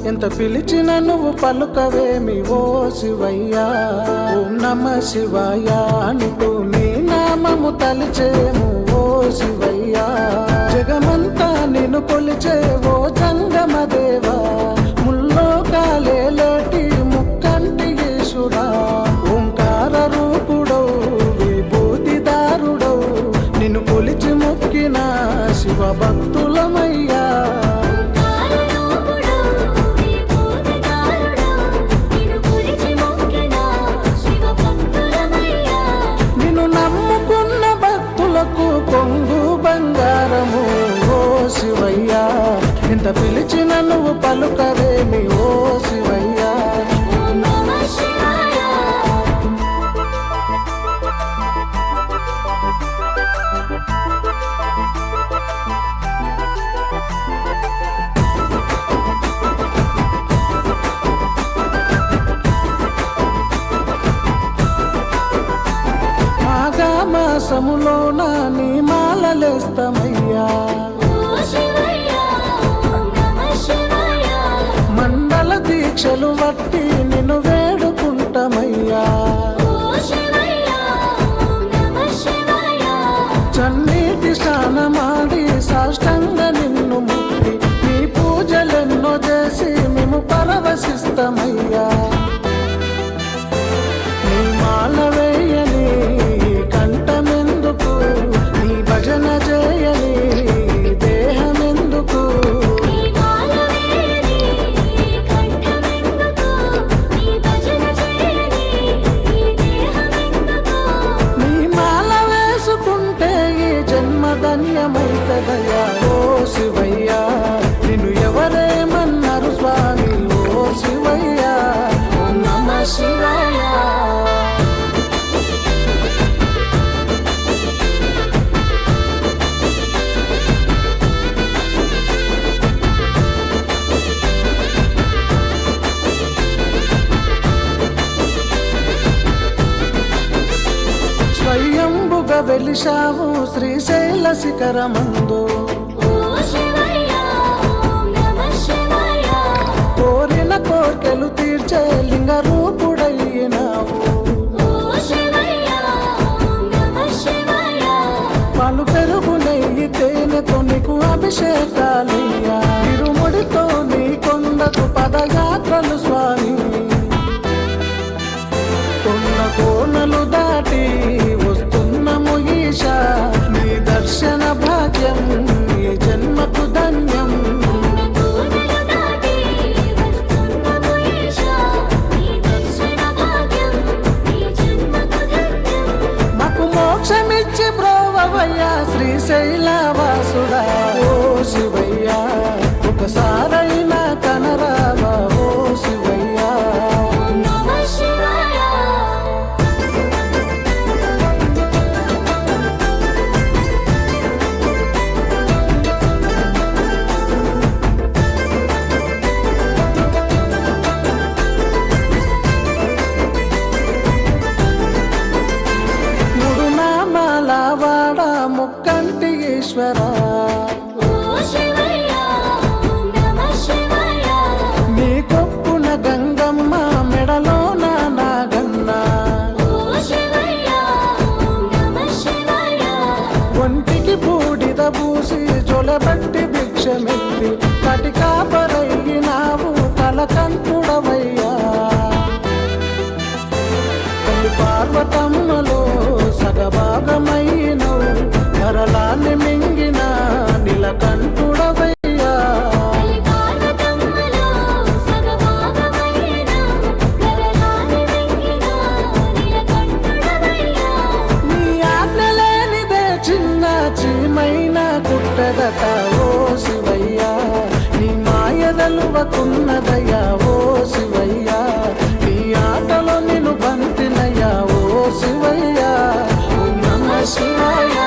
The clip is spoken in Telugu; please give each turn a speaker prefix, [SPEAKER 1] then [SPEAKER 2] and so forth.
[SPEAKER 1] ఎంత పిలిచిన నువ్వు పలుకవేమి ఓ శివయ్యా. ఓం నమ శివాయ అంటూ నీ నామము తలిచేము ఓ శివయ్యా. జగమంతా నిన్ను కొలిచేవో జంగమదేవా, ముల్లోకాలేటి ముక్కంటి ఈశుడా. ఓంకార రూపుడవు విభూతిదారుడవు, నిన్ను కొలిచి మొక్కిన శివ భక్తులమయ్యా. నిన్ను నమ్ముకున్న భక్తులకు కొంగు బంగారము ఓ శివయ్యా. ఎంత పిలిచిన నువ్వు పలుకవేమి ఓ శివయ్యా. మాఘమాసములోన నీ మాలలేస్తమయ్యా. మండల దీక్షలు వట్టి నిన్ను వేడుకుంటమయ్యా. చన్నీటి స్నానమాడి సాష్టంగ నిన్ను ముక్తి, నీ పూజలెన్నో చేసి మేము పరవశిస్తమయ్యా. నీ మాల వేయని కంఠమెందుకు, నీ భజన చేయని దేహమెందుకు. నీ మాల వేసుకుంటే ఈ జన్మ ధన్యమైతదయ్యా ఓ శివయ్యా. నిన్ను ఎవరేమన్నారు స్వామి ఓ శివయ్యా. ఓం నమ శివాయ. స్వయంబుగా వెలిశావు శ్రీశైల శిఖరమందు, కోరిన కోర్కెలు తీర్చే లింగ రూపుడయ్యినావు. పాలు పెరుగు నెయ్యి తేనెతో నీకు అభిషేకాలయ్యా. ఇరుముడితో నీ కొండకు పదయాత్రలు స్వామి. కొన్న కోనలు దాటి వస్తున్నము ఈశా, నీ దర్శన భాగ్యం ఈ జన్మకు ధన్యం. మాకు మోక్షమిచ్చి బ్రోవయ్యా శ్రీశైలవాసుడా ఓ శివయ్యా. ఒకసారైనా కనరావా ఓ శివయ్యా. మూడు నామాల వాడ ముక్కంటి ఈశ్వరా, నీ కొప్పున గంగమ్మ మెడలోన నాగన్న, ఒంటికి బూడిద పూసి జొలబట్టి భిక్షమెత్తి కటి కాపరయ్యినావు కలకంటుడవయ్యా. తల్లి పార్వతమ్మలో సగభాగమైనవు, మరలాన్ని మింగిన నీలకంఠుడవయ్యా. నీ ఆజ్ఞ లేనిదే చిన్న చీమైన కుట్టదట ఓ శివయ్యా. నీ మాయదలువకున్నదయ్యా ఓ శివయ్యా. నీ ఆటలో నిన్ను బంతినయ్యా ఓ శివయ్యా. ఓం నమ శివాయ.